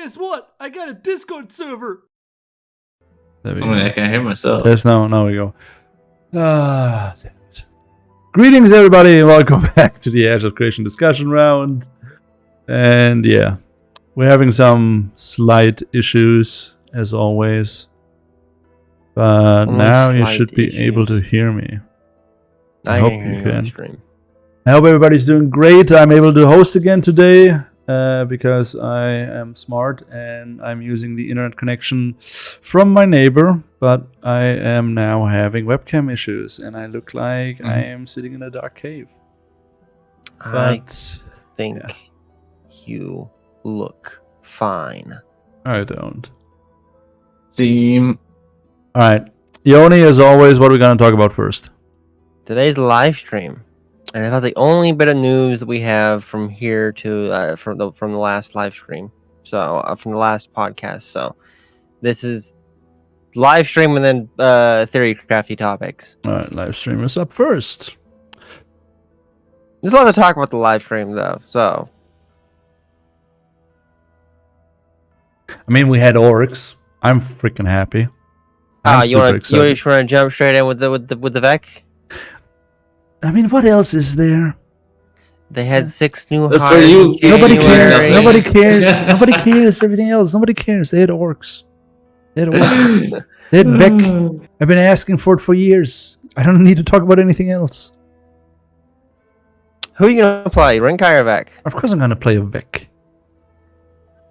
guess what? I got a Discord server. There we go. I can't hear myself. Yes, now we go. Damn it. Greetings, everybody, and welcome back to the Azure Creation discussion round. And yeah, we're having some slight issues, as always. But now you should be able to hear me. I hope you can. I hope everybody's doing great. I'm able to host again today because I am smart and I'm using the internet connection from my neighbor. But I am now having webcam issues and I look like I am sitting in a dark cave. I think you look fine. I don't. Theme. All right. Yoni, as always, what are we going to talk about first? Today's live stream. And about the only bit of news that we have from here to from the last live stream, so from the last podcast. So this is live stream and then theory crafty topics. All right, live stream is up first. There's a lot to talk about the live stream though. So I mean, we had ORCS. I'm freaking happy. You want to jump straight in with the VEC? I mean, what else is there? They had 6 new For hires. you. Nobody cares. Nobody cares. Nobody cares. Everything else. Nobody cares. They had ORCS. They had ORCS. They had VEC. I've been asking for it for years. I don't need to talk about anything else. Who are you gonna play, Renkai or VEC? Of course I'm gonna play a VEC.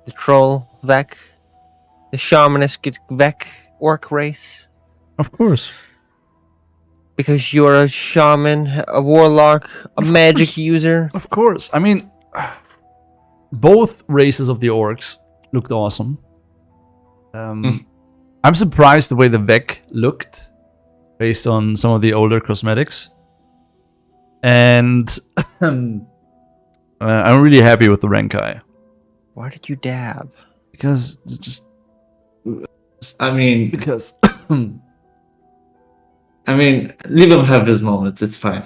The troll VEC, the shamanistic VEC orc race. Of course. Because you're a shaman, a warlock, a magic user. Of course. I mean, both races of the orcs looked awesome. I'm surprised the way the VEC looked based on some of the older cosmetics. And I'm really happy with the Renkai. Why did you dab? Because it's just... I mean... Because... I mean, leave him have his moments. It's fine.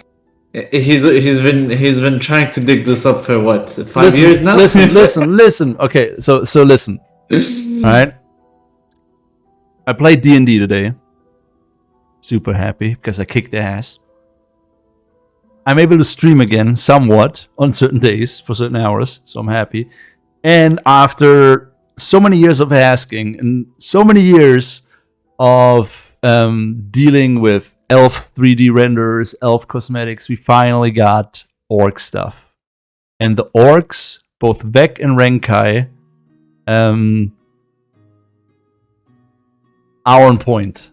He's been trying to dig this up for what, 5 years now. Listen. Okay, so listen. All right. I played D&D today. Super happy because I kicked ass. I'm able to stream again somewhat on certain days for certain hours, so I'm happy. And after so many years of asking and so many years of dealing with elf 3D renders, elf cosmetics, we finally got orc stuff. And the orcs, both VEC and Renkai, are on point.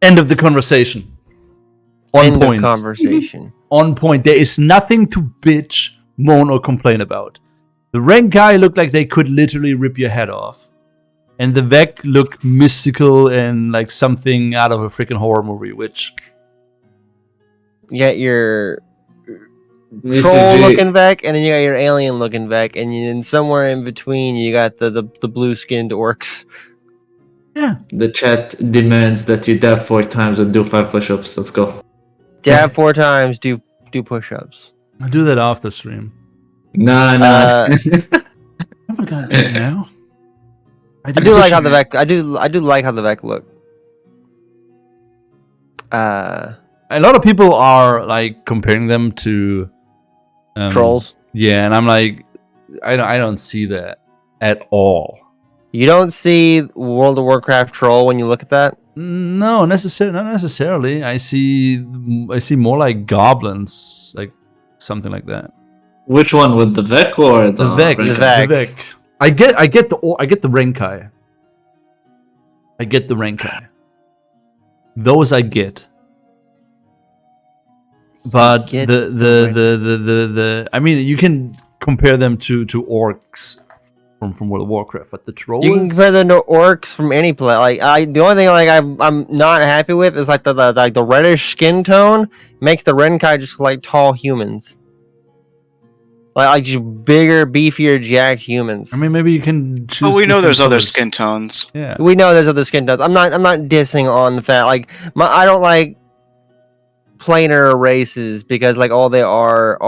End of the conversation. End of conversation. On point. There is nothing to bitch, moan, or complain about. The Renkai looked like they could literally rip your head off. And the VEC looked mystical and like something out of a freaking horror movie, which... You got your troll-looking VEC, and then you got your alien-looking VEC, and then somewhere in between, you got the blue-skinned orcs. Yeah. The chat demands that you dab 4 times and do 5 push-ups. Let's go. Dab 4 times, do push-ups. I'll do that off the stream. Nah. What am I gonna do now? I do like how the VEC. I do like how the VEC look. A lot of people are like comparing them to trolls. Yeah, and I'm like, I don't see that at all. You don't see World of Warcraft troll when you look at that? No, not necessarily. I see more like goblins, like something like that. Which one, with the VEC or the VEC? The VEC. I get the Renkai. I get the Renkai. Those I get. But the I mean, you can compare them to orcs from World of Warcraft, but the trolls, you can compare them to orcs from any play. Like the only thing like I'm not happy with is like the reddish skin tone makes the Renkai just like tall humans. Like just bigger, beefier, jacked humans. I mean, maybe you can choose. Oh, we know there's other skin tones. Yeah, we know there's other skin tones. I'm not dissing on the fact like I don't like planar races because like all they are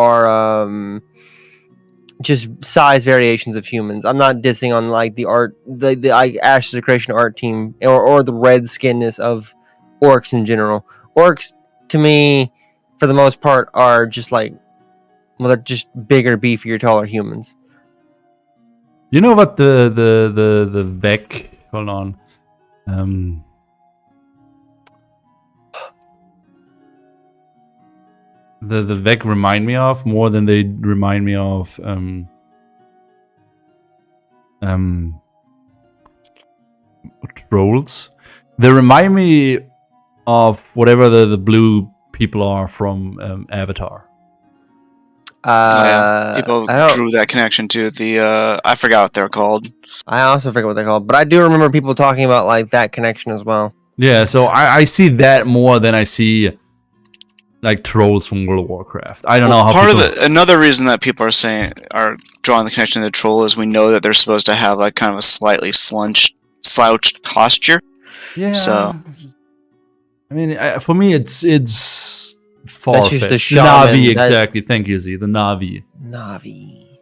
just size variations of humans. I'm not dissing on like the art, the like Ashes of Creation art team, or the red skinness of orcs in general. Orcs, to me, for the most part, are just like, well, they're just bigger, beefier, taller humans. You know what the Vec? Hold on. The Vec remind me of more than they remind me of trolls. They remind me of whatever the blue people are from Avatar. People drew that connection to the I forgot what they're called. I also forget what they're called, but I do remember people talking about like that connection as well. Yeah, so I see that more than I see like trolls from World of Warcraft. I don't know how another reason that people are drawing the connection to the troll is we know that they're supposed to have like kind of a slightly slouched posture. Yeah. So I mean, for me, it's far-fetched. That's just the Navi, exactly. Thank you, Z. The Navi.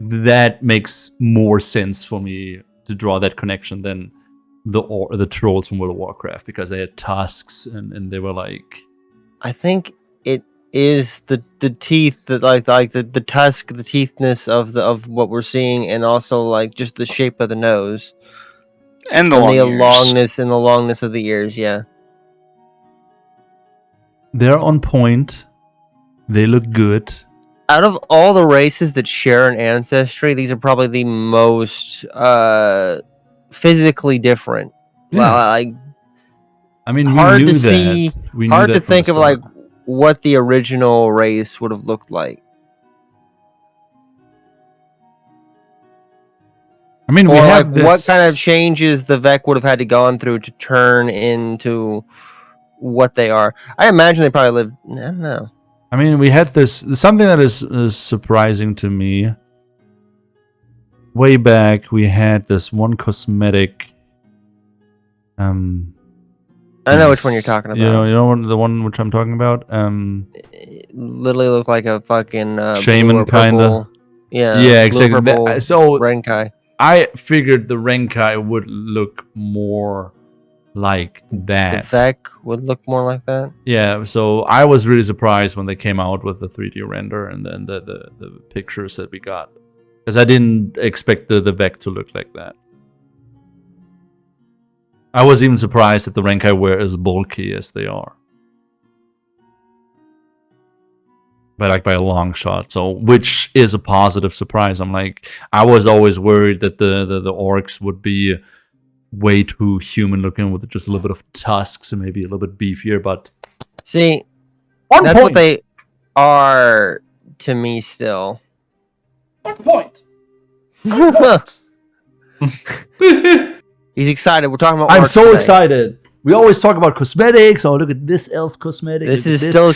That makes more sense for me to draw that connection than the trolls from World of Warcraft, because they had tusks and they were like. I think it is the teeth that like the tusk, the teethness of what we're seeing, and also like just the shape of the nose and the longness and the longness of the ears. Yeah, they're on point. They look good. Out of all the races that share an ancestry, these are probably the most physically different. Yeah. Like, I mean, hard we knew to that. see. We knew hard that to from think the of like start. what the original race would have looked like. I mean, or we like have this... what kind of changes the Vec would have had to gone through to turn into what they are. I imagine they probably lived. I don't know. I mean, we had this something that is surprising to me. Way back, we had this one cosmetic. I know which one you're talking about. You know the one which I'm talking about. It literally looked like a fucking shaman kind of. Yeah, exactly. So Renkai. I figured the Renkai would look more like that. The Vec would look more like that. Yeah, so I was really surprised when they came out with the 3D render and then the pictures that we got, because I didn't expect the Vec to look like that. I was even surprised that the Renkai were as bulky as they are. By a long shot, so which is a positive surprise. I was always worried that the orcs would be way too human looking with just a little bit of tusks and maybe a little bit beefier, but see, that's what they are to me still. On point. He's excited. We're talking about. I'm orcs so today. excited. We always talk about cosmetics. Oh, look at this elf cosmetic. This is still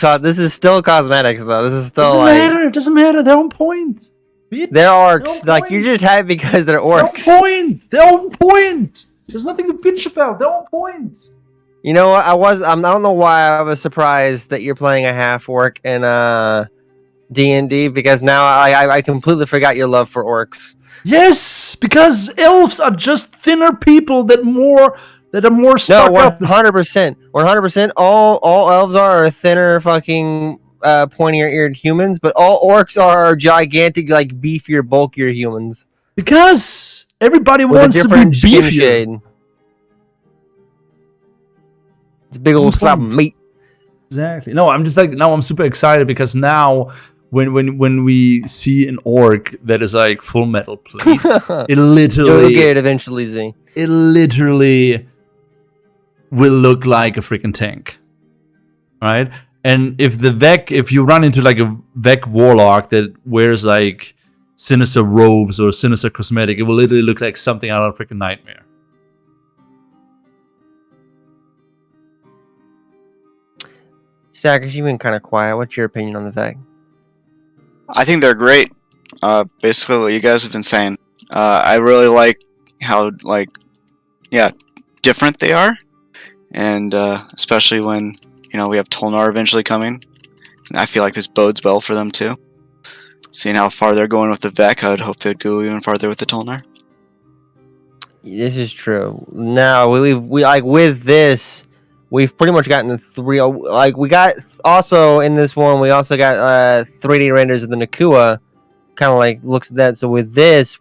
cosmetics though. This is still It doesn't matter. They're on point. They're orcs. Like, you're just happy because they're orcs. They're on point. They're on point. There's nothing to bitch about. They're on point. You know what? I don't know why I was surprised that you're playing a half orc in D&D, because now I completely forgot your love for orcs. Yes, because elves are just thinner people that are more stuck up. 100%. 100%. All elves are thinner, fucking pointier-eared humans, but all orcs are gigantic, like beefier, bulkier humans. Because everybody with wants a to be different skin beefier. shade. It's a big old slab of meat. Exactly. No, I'm just like, now I'm super excited because now when we see an orc that is like full metal plate, it literally... You'll get it eventually, Z. It literally will look like a freaking tank. Right? And if you run into like a Vec warlock that wears like sinister robes or sinister cosmetic, it will literally look like something out of a freaking nightmare. Stackers, you've been kind of quiet. What's your opinion on the Vec? I think they're great. Basically what you guys have been saying. I really like how different they are, and especially when we have Tolnar eventually coming. I feel like this bodes well for them too. seeing how far they're going with the Vec, I'd hope they'd go even farther with the Tolnar. This is true. Now we like with this, we've pretty much gotten 3. Like we got also in this one, we also got 3D renders of the Nakua. Kind of like looks at that. So with this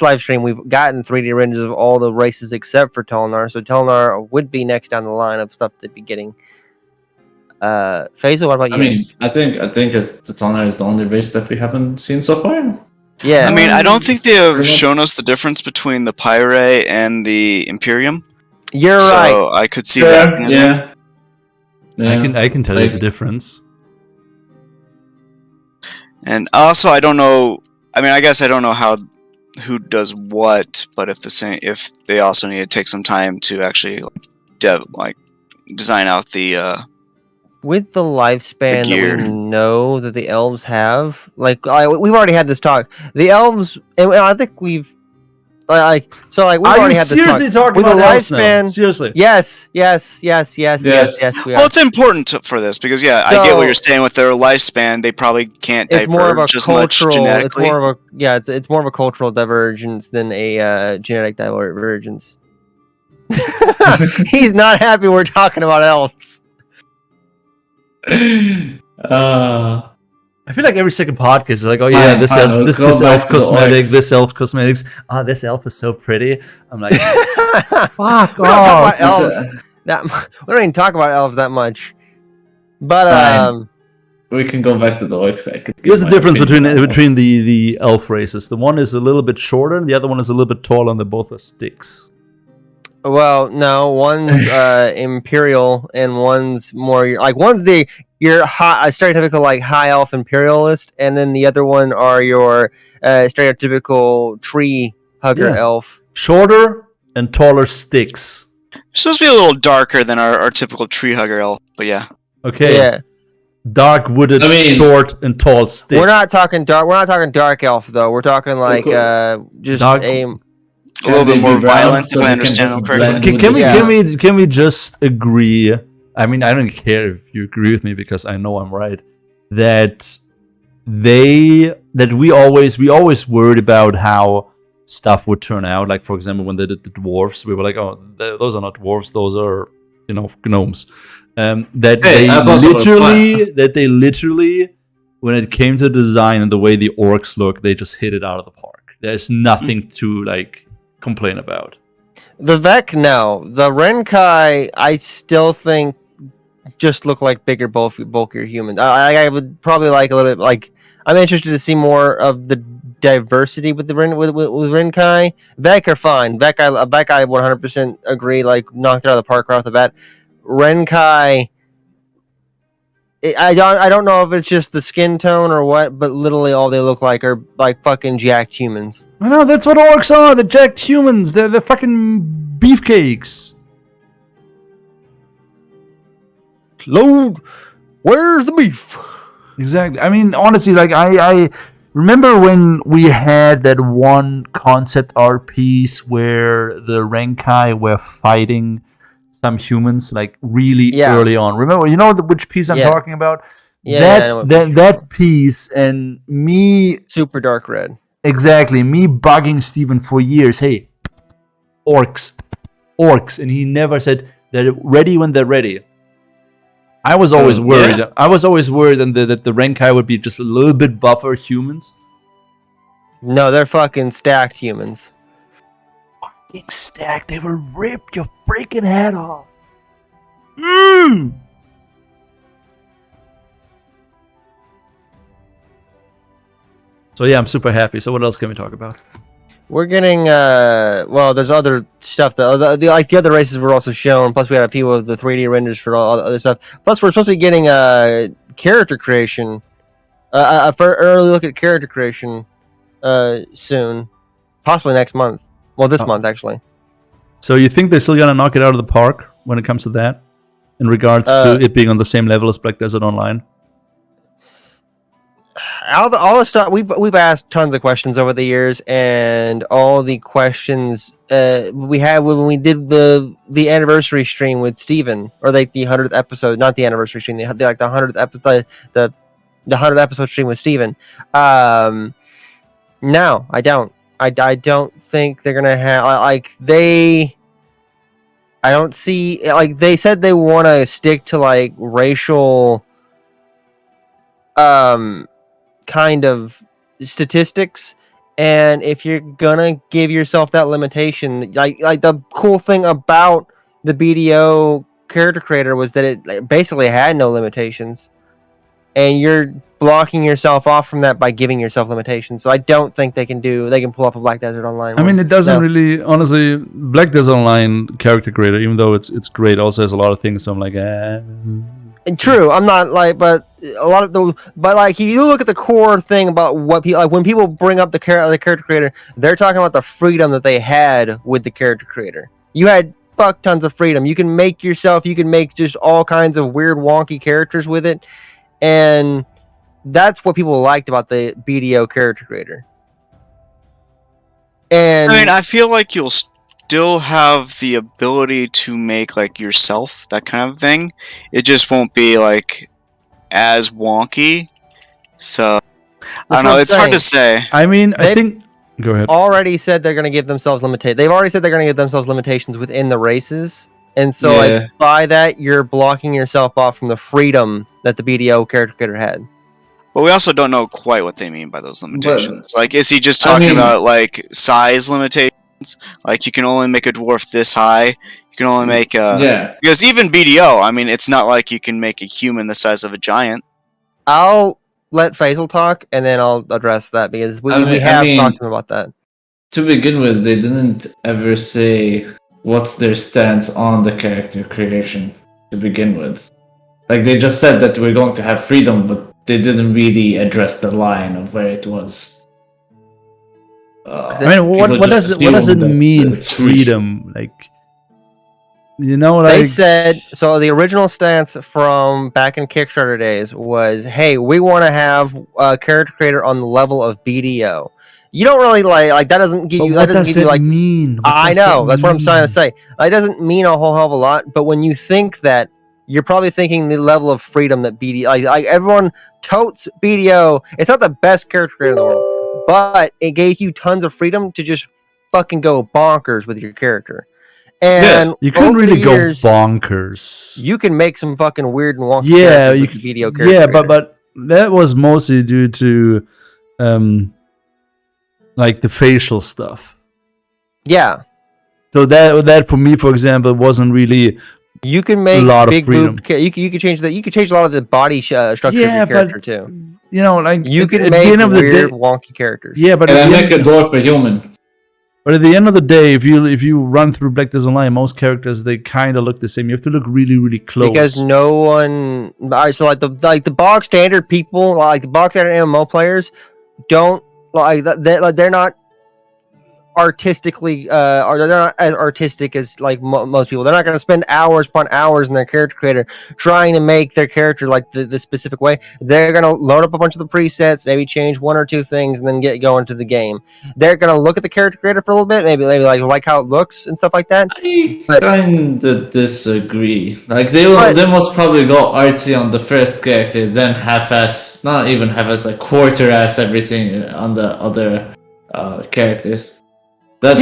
live stream, we've gotten 3D renders of all the races except for Tolnar. So Tolnar would be next down the line of stuff to be getting. Faisal, what about you? I mean, I think the Tolnar is the only race that we haven't seen so far. Yeah. I mean, I don't think they have shown us the difference between the Pyre and the Imperium. You're so right. I could see that. Yeah. I can tell you the difference. And also, I don't know. I mean, I guess I don't know who does what, but if they also need to take some time to actually design out the with the lifespan gear. that we know that the elves have, like we've already had this talk. The elves, and I think we've we've already had this talk. Seriously talking With about the elves now? lifespan? Seriously. Yes. We Well, are. it's important for this because I get what you're saying with their lifespan. They probably can't It's more of a diverge as much cultural. It's genetically. more of a it's more of a cultural divergence than a genetic divergence. He's not happy we're talking about elves. I feel like every second podcast is like, oh Fine, yeah, this fine, elf, let's this go elf back to the cosmetic, orcs. this elf cosmetics. Ah, this elf is so pretty. I'm like, fuck We don't talk about off. elves. We don't even talk about elves that much. But Fine. We can go back to the orcs. Here's the difference between the elf races. The one is a little bit shorter, and the other one is a little bit taller, and they both are sticks. well, no, one's imperial and one's more like one's your stereotypical like high elf imperialist, and then the other one are your stereotypical tree hugger Yeah. elf. Shorter and taller sticks. Supposed to be a little darker than our typical tree hugger elf, but yeah. Okay. Yeah, Dark wooded, short and tall stick. we're not talking dark. We're not talking dark elf though. We're talking like just Dark- a. A little bit more violent, so if I they can understand just them correctly. blend Can we just agree? I mean, I don't care if you agree with me because I know I'm right. That we always worried about how stuff would turn out. Like for example, when they did the dwarves, we were like, oh, those are not dwarves; those are gnomes. That they literally, when it came to design and the way the orcs look, they just hit it out of the park. There's nothing to complain about. The Vec, no. The Renkai, I still think just look like bigger, bulkier humans. I would probably like a little bit like. I'm interested to see more of the diversity with the with Renkai. Vec are fine. Vec I 100% agree. Like knocked it out of the park right off the bat. Renkai. I don't know if it's just the skin tone or what, but literally all they look like are like fucking jacked humans. I know, that's what orcs are. They're jacked humans. They're fucking beefcakes. Load, where's the beef? Exactly. I mean, honestly, I remember when we had that one concept art piece where the Renkai were fighting some humans really early on. Remember, you know which piece I'm talking about? Yeah, that piece and me super dark red. Exactly, me bugging Steven for years. Hey, orcs, and he never said they're ready when they're ready. I was always worried. Yeah. I was always worried that the Renkai would be just a little bit buffer humans. No, they're fucking stacked humans. Fucking stacked. They will rip your freaking head off. So yeah, I'm super happy. So what else can we talk about? We're getting well, there's other stuff that the other races were also shown. Plus, we had a few of the 3D renders for all the other stuff. Plus, we're supposed to be getting character creation, for early look at character creation, soon, possibly next month. Well, this month actually. So you think they're still gonna knock it out of the park when it comes to that, in regards to it being on the same level as Black Desert Online? All the stuff we've asked tons of questions over the years, and all the questions we had when we did the anniversary stream with Steven, or like the 100th episode, not the anniversary stream, the 100th episode, the the 100 episode stream with Steven. No, I don't. I don't think they're gonna have I don't see they said they want to stick to like racial kind of statistics, and if you're gonna give yourself that limitation, like the cool thing about the BDO character creator was that it basically had no limitations, and you're blocking yourself off from that by giving yourself limitations. So I don't think they can pull off a Black Desert Online. I mean, it doesn't really, honestly. Black Desert Online character creator, even though it's great, also has a lot of things. So I'm like, True, I'm not like, but a lot of the, but like you look at the core thing about what people like when people bring up the character creator, they're talking about the freedom that they had with the character creator. You had fuck tons of freedom. You can make just all kinds of weird, wonky characters with it, and that's what people liked about the BDO character creator. And I mean, I feel like you'll still have the ability to make like yourself, that kind of thing. It just won't be like as wonky. So I don't know. It's hard to say. I mean, I think. Go ahead. Already said they're going to give themselves limitations. They've already said they're going to give themselves limitations within the races, and so like, by that you're blocking yourself off from the freedom that the BDO character creator had. But we also don't know quite what they mean by those limitations. Like, is he just talking about like size limitations? Like, you can only make a dwarf this high. You can only make a because even BDO, I mean, it's not like you can make a human the size of a giant. I'll let Faisal talk, and then I'll address that because we have talked to him about that. To begin with, they didn't ever say what's their stance on the character creation to begin with. Like, they just said that we're going to have freedom, but they didn't really address the line of where it was. I mean, what does it mean, freedom? Like, you know, like they said. So the original stance from back in Kickstarter days was, "Hey, we want to have a character creator on the level of BDO." You don't really like that. Doesn't give you. What that doesn't does give it you mean? I know. That's what I'm trying to say. That doesn't mean a whole hell of a lot. But when you think that, you're probably thinking the level of freedom that BDO, like everyone totes BDO. It's not the best character creator in the world, but it gave you tons of freedom to just fucking go bonkers with your character. And you couldn't really go bonkers. You can make some fucking weird and wonky you with BDO character. Yeah, but that was mostly due to like the facial stuff. Yeah. So that for me, for example, wasn't really. You can make a lot of freedom. You can change that. You can change a lot of the body structure of your character too. You know, like you can make weird, wonky characters. Yeah, but and make a dwarf a human. But at the end of the day, if you run through Black Desert Online, most characters they kind of look the same. You have to look really, really close because no one. So like the bog standard people, like the bog standard MMO players, don't like they're not artistically or they're not as artistic as like most people. They're not going to spend hours upon hours in their character creator trying to make their character like the specific way. They're going to load up a bunch of the presets, maybe change one or two things, and then get going to the game. They're going to look at the character creator for a little bit, maybe like how it looks and stuff like that. I kind of disagree. Like they must probably go artsy on the first character, then half-ass, not even half-ass, like quarter-ass everything on the other characters. That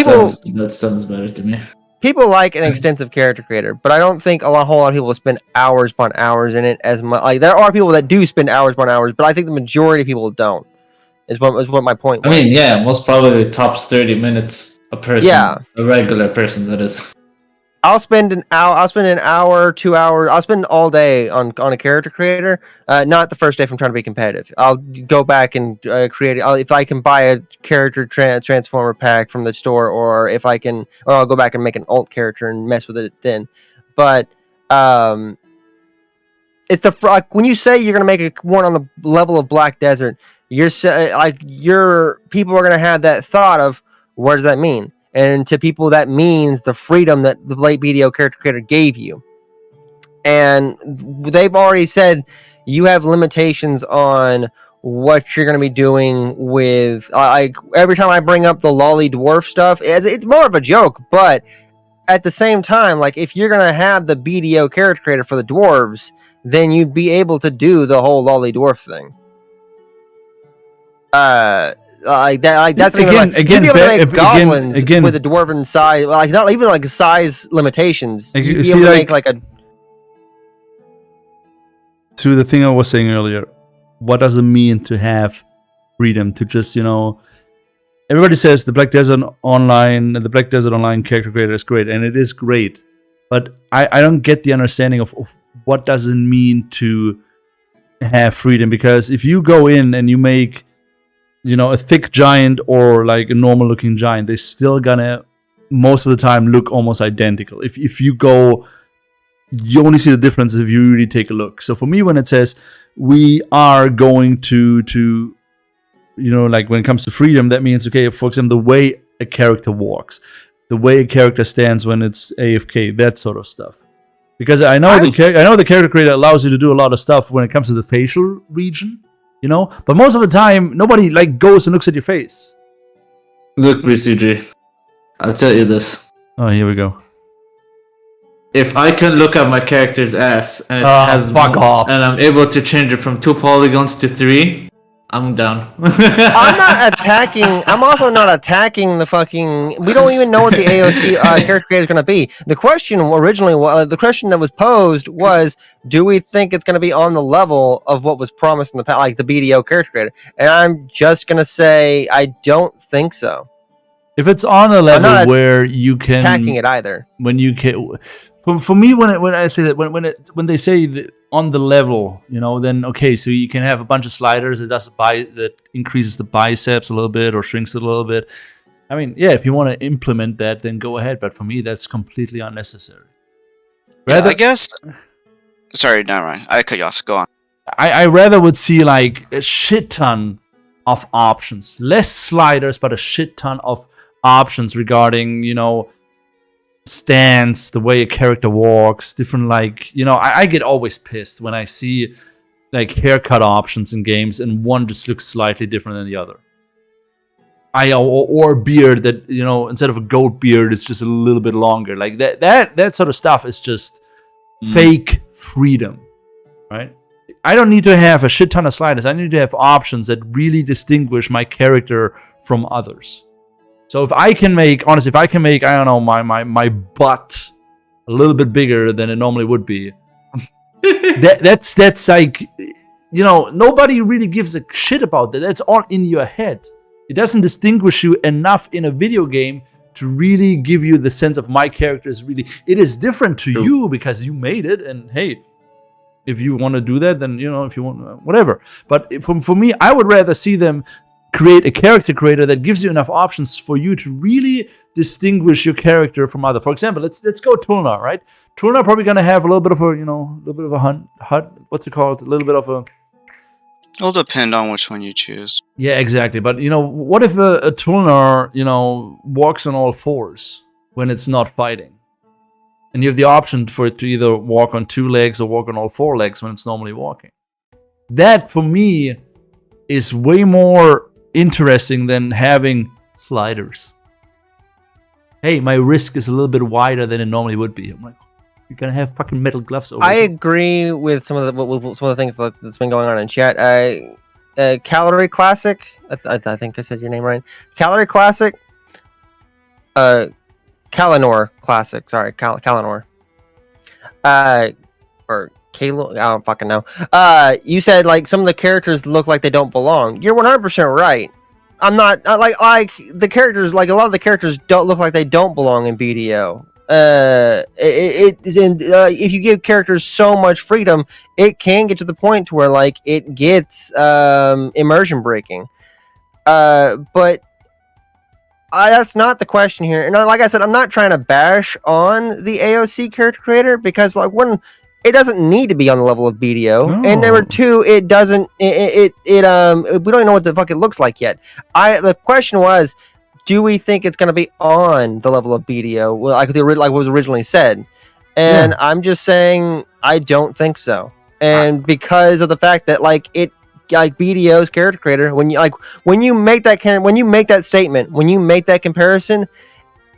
sounds better to me. People like an extensive character creator, but I don't think a whole lot of people will spend hours upon hours in it as much. Like there are people that do spend hours upon hours, but I think the majority of people don't. Is what my point was. I mean, yeah, most probably tops 30 minutes a person. Yeah, a regular person that is. I'll spend an hour, 2 hours. I'll spend all day on a character creator. Not the first day if I'm trying to be competitive. I'll go back and create it. If I can buy a character transformer pack from the store, or I'll go back and make an alt character and mess with it then. But it's when you say you're gonna make one on the level of Black Desert, people are gonna have that thought of what does that mean? And to people, that means the freedom that the late BDO character creator gave you. And they've already said you have limitations on what you're going to be doing with... every time I bring up the lolly dwarf stuff, it's more of a joke, but at the same time, like if you're going to have the BDO character creator for the dwarves, then you'd be able to do the whole lolly dwarf thing. Like that, like that's Again, you'd be able to make goblins again, with a dwarven size, like not even like size limitations. Like, You'd you be see, able to like- make like a to the thing I was saying earlier, what does it mean to have freedom to just, everybody says the Black Desert Online character creator is great, and it is great, but I don't get the understanding of what does it mean to have freedom, because if you go in and you make, a thick giant or like a normal looking giant, they're still gonna most of the time look almost identical. If you go, you only see the difference if you really take a look. So for me, when it says we are going to like when it comes to freedom, that means, okay, for example, the way a character walks, the way a character stands when it's AFK, that sort of stuff. Because I know the character creator allows you to do a lot of stuff when it comes to the facial region, but most of the time nobody like goes and looks at your face. Look, BCG, I'll tell you this. Oh, here we go. If I can look at my character's ass and it has fuck off. and I'm able to change it from 2 polygons to 3, I'm down. I'm not attacking. I'm also not attacking the fucking. We don't even know what the AOC character creator is going to be. The question originally, the question that was posed was, do we think it's going to be on the level of what was promised in the past, like the BDO character creator? And I'm just going to say, I don't think so. If it's on a level where you can attacking it either, when you can, for me, when I say that, when they say that on the level, then okay, so you can have a bunch of sliders that increases the biceps a little bit or shrinks it a little bit. I mean, yeah, if you want to implement that, then go ahead. But for me, that's completely unnecessary. I guess. Sorry, never mind. I cut you off. Go on. I rather would see like a shit ton of options, less sliders, but a shit ton of options regarding, stance, the way a character walks, different I get always pissed when I see like haircut options in games and one just looks slightly different than the other. Or beard that, instead of a goat beard, it's just a little bit longer. Like that sort of stuff is just fake freedom, right? I don't need to have a shit ton of sliders. I need to have options that really distinguish my character from others. So if I can make, I don't know, my butt a little bit bigger than it normally would be, that's like, nobody really gives a shit about that. That's all in your head. It doesn't distinguish you enough in a video game to really give you the sense of my character is really, it is different to you because you made it, and hey, if you want to do that, then, if you want, whatever. But for me, I would rather see them create a character creator that gives you enough options for you to really distinguish your character from other. For example, let's go Tulnar, right? Tulnar probably gonna have a little bit of a hut. What's it called? A little bit of a. It'll depend on which one you choose. Yeah, exactly. But what if a Tulnar, walks on all fours when it's not fighting, and you have the option for it to either walk on 2 legs or walk on all 4 legs when it's normally walking? That for me is way more interesting than having sliders. Hey, my wrist is a little bit wider than it normally would be. I'm like, you're gonna have fucking metal gloves over. I agree with some of the things that's been going on in chat. Calorie Classic. I think I said your name right. Calorie Classic. Kalanor Classic. Sorry, Kalanor. Or Kalo, I don't fucking know. You said like some of the characters look like they don't belong. You're 100% right. I'm not like the characters, like a lot of the characters don't look like they don't belong in BDO. If you give characters so much freedom, it can get to the point to where like it gets immersion breaking. But that's not the question here. And like I said, I'm not trying to bash on the AOC character creator, because like one, it doesn't need to be on the level of BDO, and number 2, it doesn't. We don't even know what the fuck it looks like yet. The question was, do we think it's going to be on the level of BDO, like what was originally said? And I'm just saying I don't think so, and because of the fact that like BDO's character creator, when you make that statement, when you make that comparison,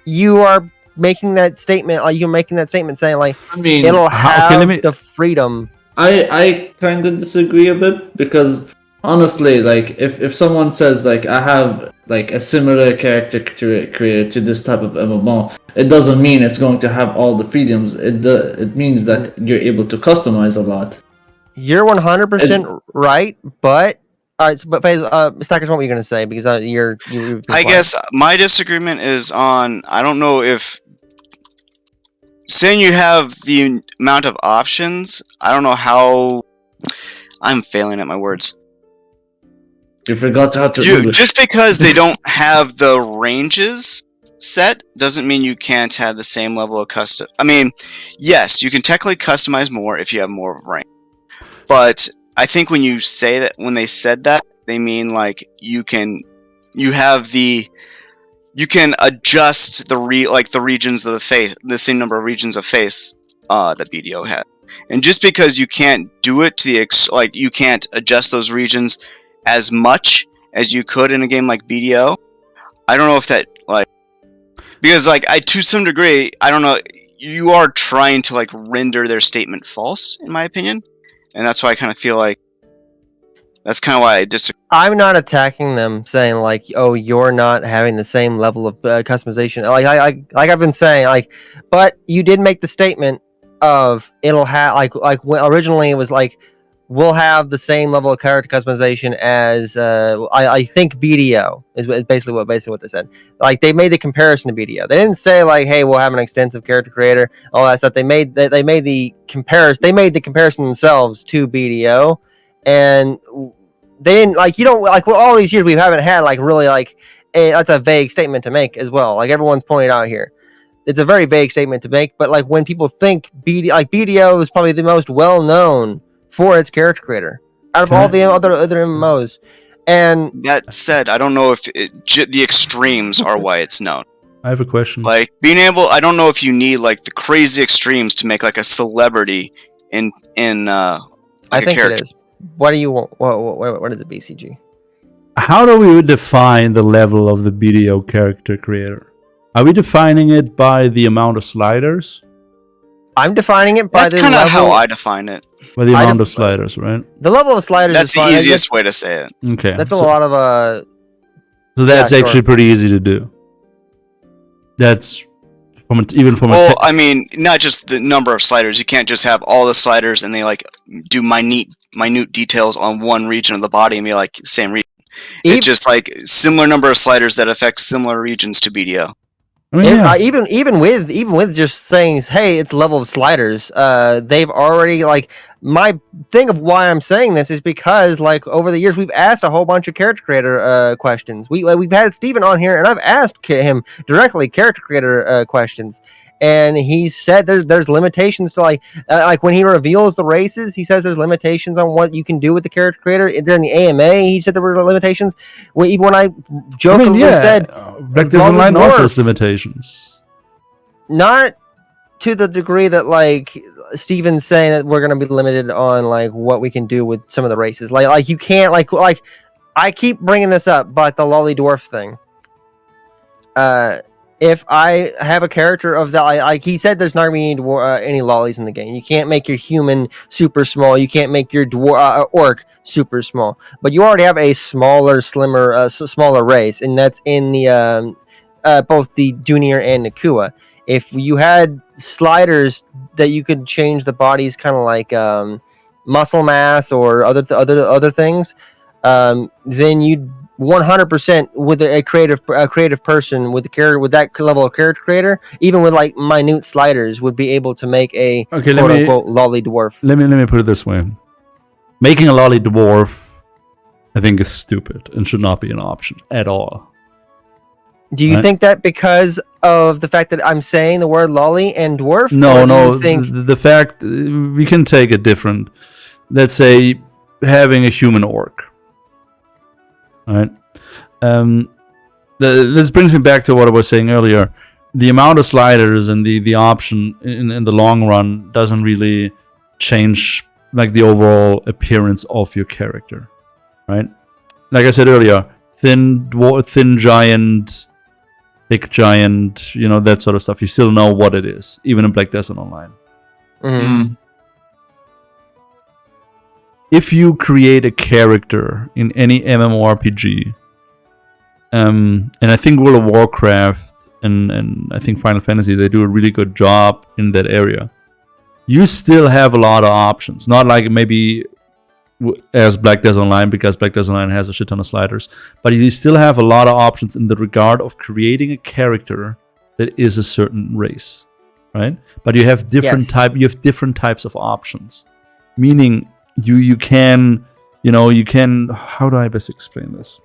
you are making that statement, like you're making that statement saying like, I mean, it'll have the freedom. I kind of disagree a bit, because honestly, like if someone says like I have like a similar character created to this type of MMO, it doesn't mean it's going to have all the freedoms. It means that you're able to customize a lot. You're 100% right, but all right. So, but Stackers, what were you going to say? Because you're I guess my disagreement is on. I don't know if saying you have the amount of options. I don't know how. I'm failing at my words. You forgot how to English. Just because they don't have the ranges set doesn't mean you can't have the same level of custom. I mean, yes, you can technically customize more if you have more range. But I think when you say that, when they said that, they mean like you can adjust the regions of the face, the same number of regions of face that BDO had. And just because you can't do it to you can't adjust those regions as much as you could in a game like BDO. I don't know if that because to some degree, I don't know, you are trying to render their statement false, in my opinion, and that's why I kind of feel like that's kind of why I disagree. I'm not attacking them, saying oh, you're not having the same level of customization. Like I've been saying, but you did make the statement of it'll have when originally it was we'll have the same level of character customization as I think BDO is basically what they said. They made the comparison to BDO. They didn't say hey, we'll have an extensive character creator, all that stuff. They made the comparison themselves to BDO, and they didn't you don't all these years we haven't had really that's a vague statement to make as well. Everyone's pointed out here. It's a very vague statement to make, but when people think BDO is probably the most well known for its character creator out of all the other MMOs. And that said, I don't know if the extremes are why it's known. I have a question. Being able, I don't know if you need the crazy extremes to make a celebrity in I think it is. What do you want? What is a BCG? How do we define the level of the BDO character creator? Are we defining it by the amount of sliders? I'm defining it by That's kind of how I define it. By the amount of sliders, right? The level of sliders. That's the easiest way to say it. Okay. That's a lot of So that's actually pretty easy to do. That's Well, I mean, not just the number of sliders. You can't just have all the sliders and they do minute details on one region of the body and be same region. It's just similar number of sliders that affect similar regions to BDO. I mean, yeah. Even with just saying, hey, it's level of sliders, they've already my thing of why I'm saying this is because over the years we've asked a whole bunch of character creator questions. We've had Steven on here and I've asked him directly character creator questions, and he said there's limitations to when he reveals the races, he says there's limitations on what you can do with the character creator. During the AMA, he said there were limitations. Even when I jokingly said Vector Online also has limitations. Not to the degree that Steven's saying that we're going to be limited on what we can do with some of the races. You can't I keep bringing this up, but the lolly dwarf thing. If I have a character of that, he said there's not going to be any lollies in the game. You can't make your human super small. You can't make your orc super small. But you already have a smaller race, and that's in the both the Dunir and Nakua. If you had sliders that you could change the bodies, kind of muscle mass or other things, then you'd 100% with a creative person with that level of character creator, even with minute sliders, would be able to make a quote unquote lolly dwarf. Let me put it this way: making a lolly dwarf, I think, is stupid and should not be an option at all. Do you think that because of the fact that I'm saying the word lolly and dwarf? No. The fact we can take a different. Let's say having a human orc. All right. This brings me back to what I was saying earlier. The amount of sliders and the option in the long run doesn't really change the overall appearance of your character, right? Like I said earlier, thin giant, thick giant, that sort of stuff. You still know what it is, even in Black Desert Online. Mm-hmm. if you create a character in any MMORPG, and I think World of Warcraft and I think Final Fantasy, they do a really good job in that area. You still have a lot of options, not like maybe as Black Desert Online, because Black Desert Online has a shit ton of sliders, but you still have a lot of options in the regard of creating a character that is a certain race, right? But you have different different types of options, meaning you can, how do I best explain this?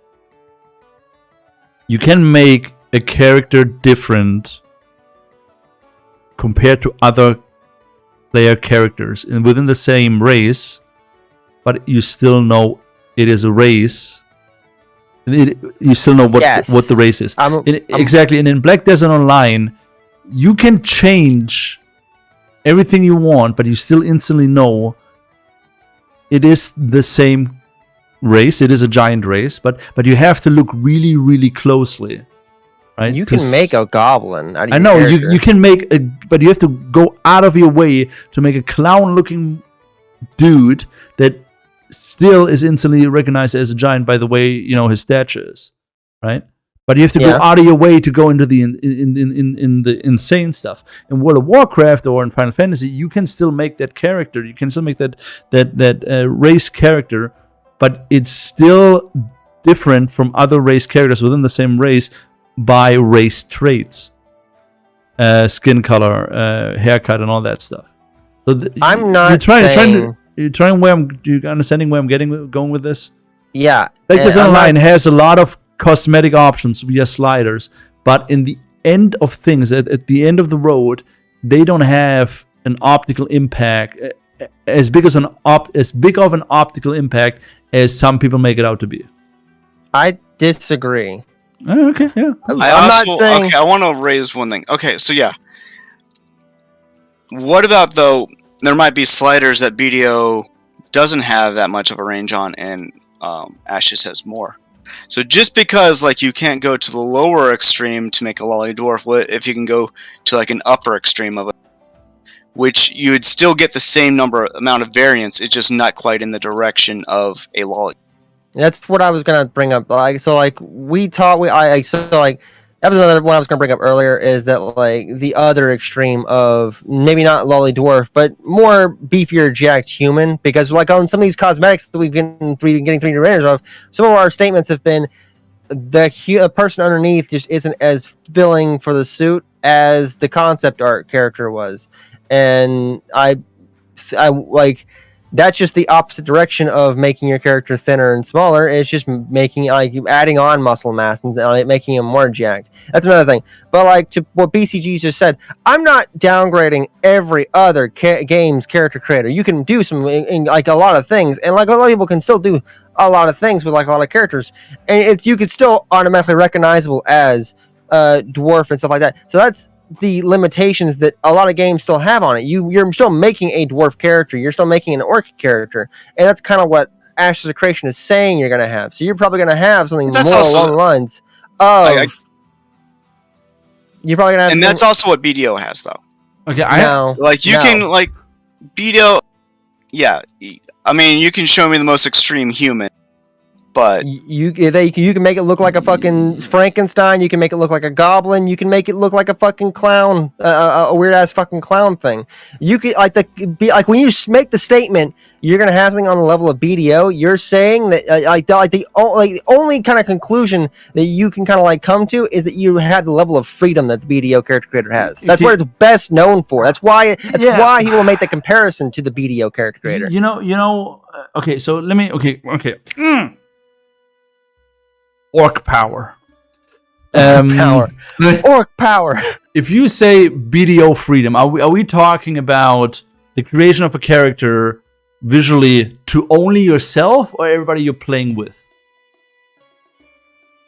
You can make a character different compared to other player characters and within the same race, but you still know it is a race. You still know what the race is. Exactly. And in Black Desert Online, you can change everything you want, but you still instantly know it is the same race. It is a giant race, but you have to look really, really closely. Right? You can make a goblin out of I know you can make but you have to go out of your way to make a clown-looking dude that still is instantly recognized as a giant by the way his stature is, right? But you have to go out of your way to go into the in the insane stuff. In World of Warcraft or in Final Fantasy, you can still make that character. You can still make that race character, but it's still different from other race characters within the same race by race traits, skin color, haircut, and all that stuff. So I'm not saying. You understanding where I'm going with this? Yeah. Like this online has a lot of cosmetic options via sliders, but in the end of things, at the end of the road, they don't have an optical impact as big of an optical impact as some people make it out to be. I disagree. Oh, okay, yeah. I want to raise one thing. Okay, so yeah. What about though? There might be sliders that BDO doesn't have that much of a range on, and Ashes has more. So just because like you can't go to the lower extreme to make a lolly dwarf, what if you can go to like an upper extreme of it, which you would still get the same amount of variance. It's just not quite in the direction of a lolly. That's what I was gonna bring up. That was another one I was gonna bring up earlier. Is that like the other extreme of maybe not lolly dwarf, but more beefier jacked human? Because like on some of these cosmetics that we've been getting 3D renders of, some of our statements have been the person underneath just isn't as filling for the suit as the concept art character was, and I like. That's just the opposite direction of making your character thinner and smaller. It's just making adding on muscle mass and making him more jacked. That's another thing. But like to what BCG just said, I'm not downgrading every other game's character creator. You can do some like a lot of things, and like a lot of people can still do a lot of things with like a lot of characters, and you could still automatically recognizable as dwarf and stuff like that. So that's the limitations that a lot of games still have on it. You're still making a dwarf character, you're still making an orc character, and that's kind of what Ashes of Creation is saying you're going to have. So you're probably going to have something more along the lines of you're probably going to have, and that's also what BDO has though. Okay, can like BDO, yeah. I mean, you can show me the most extreme human, but you can make it look like a fucking Frankenstein. You can make it look like a goblin. You can make it look like a fucking clown, a weird ass fucking clown thing. You could like when you make the statement, you're gonna have something on the level of BDO. You're saying that the only kind of conclusion that you can kind of like come to is that you have the level of freedom that the BDO character creator has. That's what it's best known for. That's why he will make the comparison to the BDO character creator. Okay, so let me. Okay. Orc power. Orc power. If you say BDO freedom, are we talking about the creation of a character visually to only yourself or everybody you're playing with?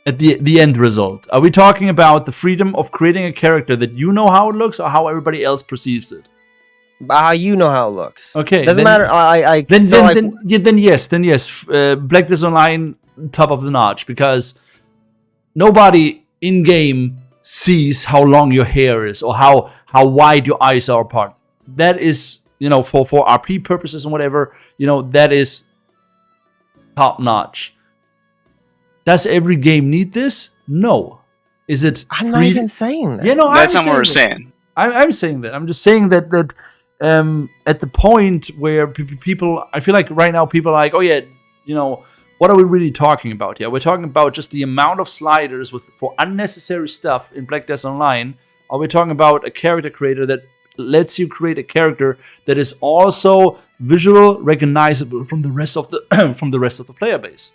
At the end result, are we talking about the freedom of creating a character that you know how it looks or how everybody else perceives it? How you know how it looks. Okay, doesn't matter. Then yes. Black Desert Online, top of the notch, because nobody in game sees how long your hair is or how wide your eyes are apart. That is, for RP purposes and whatever, that is top notch. Does every game need this? No. Is it? I'm not even saying that. Yeah, no, That's I'm not what we're saying saying. I'm saying that. I'm just saying that at the point where people, I feel like right now people are like, oh yeah, you know, what are we really talking about here? We're talking about just the amount of sliders for unnecessary stuff in Black Death Online. Or we're talking about a character creator that lets you create a character that is also visual recognizable from the rest of the from the rest of the player base.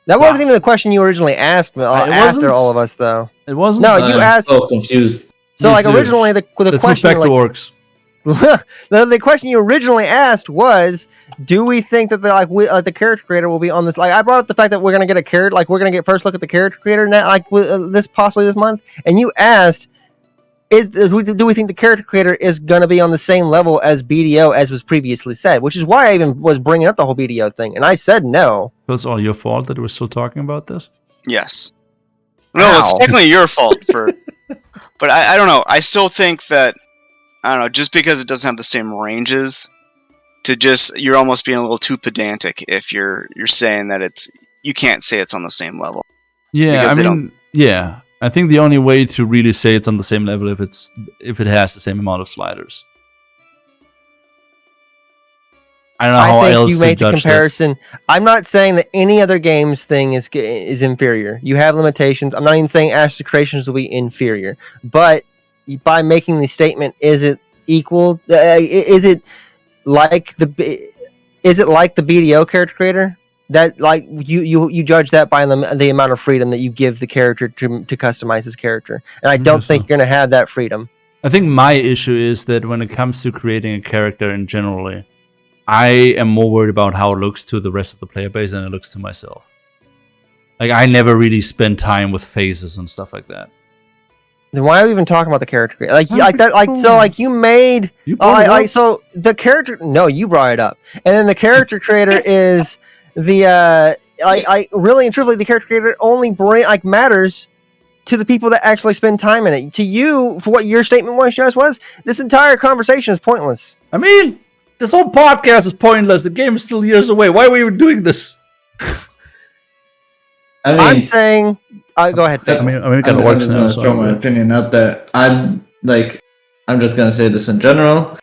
That wasn't even the question you originally asked wasn't? all of us, though. It wasn't. No, you I'm asked. so confused. So, Me like, too. originally, the Let's question, move back like, to ORCS. the question you originally asked was, do we think that the character creator will be on this? Like, I brought up the fact that we're gonna get a character, like, we're gonna get first look at the character creator now, like, possibly this month, and you asked, do we think the character creator is gonna be on the same level as BDO as was previously said? Which is why I even was bringing up the whole BDO thing, and I said no. So it's all your fault that we're still talking about this? Yes. No, it's Ow. technically your fault for. But I don't know. I still think that I don't know. Just because it doesn't have the same ranges, you're almost being a little too pedantic if you're saying that you can't say it's on the same level. Yeah, Because I they mean, yeah. I think the only way to really say it's on the same level if it has the same amount of sliders. I don't know how I think else you to made the judge that. comparison. I'm not saying that any other game's thing is inferior. You have limitations. I'm not even saying Ashes of Creations will be inferior. But by making the statement, is it equal? Is it like the BDO character creator? That like you judge that by the amount of freedom that you give the character to customize his character, and I don't think you're gonna have that freedom. I think my issue is that when it comes to creating a character in generally, I am more worried about how it looks to the rest of the player base than it looks to myself. Like, I never really spend time with faces and stuff like that. Then why are we even talking about the character creator? Like, Oh, like that, like cool. so, like you made, You brought it up. so the character. No, you brought it up, and then the character creator is the really and truthfully, the character creator only matters to the people that actually spend time in it. To you, for what your statement was, this entire conversation is pointless. I mean, this whole podcast is pointless. The game is still years away. Why are we even doing this? I mean, I'm saying, go ahead, Faith. I mean, we got I'm ORCS just now. gonna throw my So opinion out there. I'm just gonna say this in general.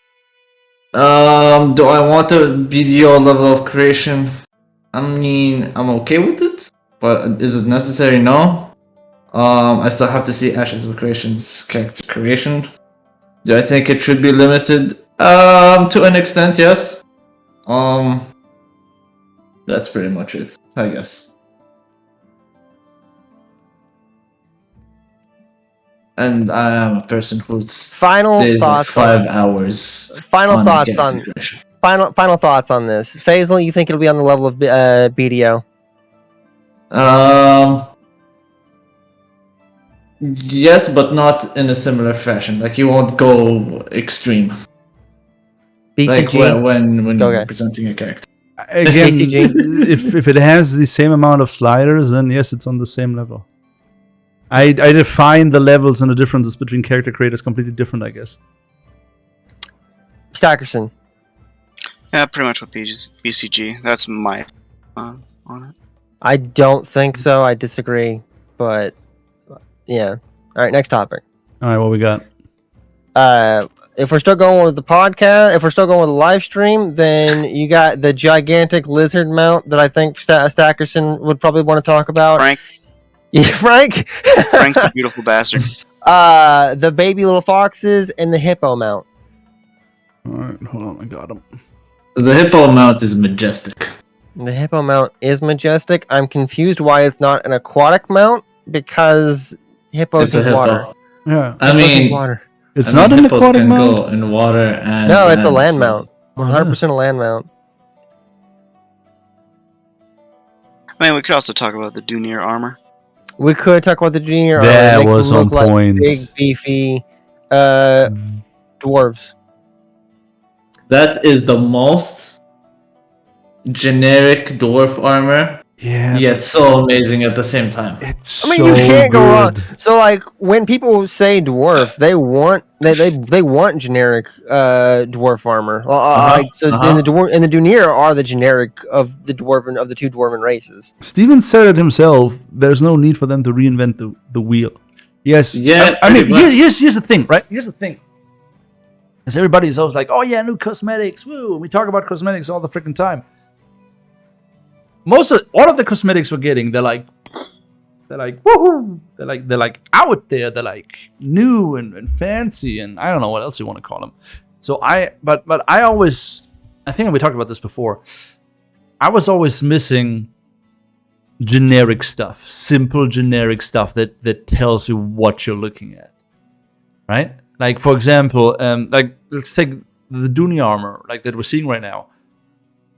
Do I want a BDO level of creation? I mean, I'm okay with it, but is it necessary? No. I still have to see Ashes of Creation's character creation. Do I think it should be limited? To an extent, yes. That's pretty much it, I guess. And I am a person who's Final stays like thoughts. 5 hours. Final on thoughts character on creation. final thoughts on this. Faisal, you think it'll be on the level of BDO? Yes, but not in a similar fashion. Like, you won't go extreme. BCG. Like when Okay. you're presenting a character. again, ACG. if it has the same amount of sliders, then yes, it's on the same level. I define the levels and the differences between character creators completely different, I guess. Stackerson. Yeah, pretty much with BCG. That's my on it. I don't think so. I disagree. But yeah. All right, next topic. All right, what we got? If we're still going with the podcast, if we're still going with the live stream, then you got the gigantic lizard mount that I think Stackerson would probably want to talk about. Frank. Yeah, Frank. Frank's a beautiful bastard. The baby little foxes and the hippo mount. All right, hold on, I got him. The hippo mount is majestic. The hippo mount is majestic. I'm confused why it's not an aquatic mount because hippos It's a need hippo. water. Yeah, I Hippos need mean, water. it's I mean, not an hippos aquatic can mount. go in water and No, it's a land, land so- mount. 100% a land mount. I mean, we could also talk about the Dunir armor. We could talk about the junior armor. That It makes them was look on like point. big, beefy dwarves. That is the most generic dwarf armor Yeah, yet so amazing at the same time. it's I mean, so you can't go wrong. good. So, like, when people say dwarf, they want generic dwarf armor. Like, so in the dwarf and the Dunir are the generic of the two dwarven races. Steven said it himself. There's no need for them to reinvent the wheel. Yes. Yeah, I mean, pretty much. here's the thing, right? Here's the thing. Because everybody's always like, oh yeah, new cosmetics, woo! And we talk about cosmetics all the freaking time. All of the cosmetics we're getting, they're like woohoo! They're like out there. They're like new and fancy, and I don't know what else you want to call them. So but I think we talked about this before. I was always missing generic stuff, simple generic stuff that tells you what you're looking at, right? Like, for example, like, let's take the Dooney armor, like, that we're seeing right now.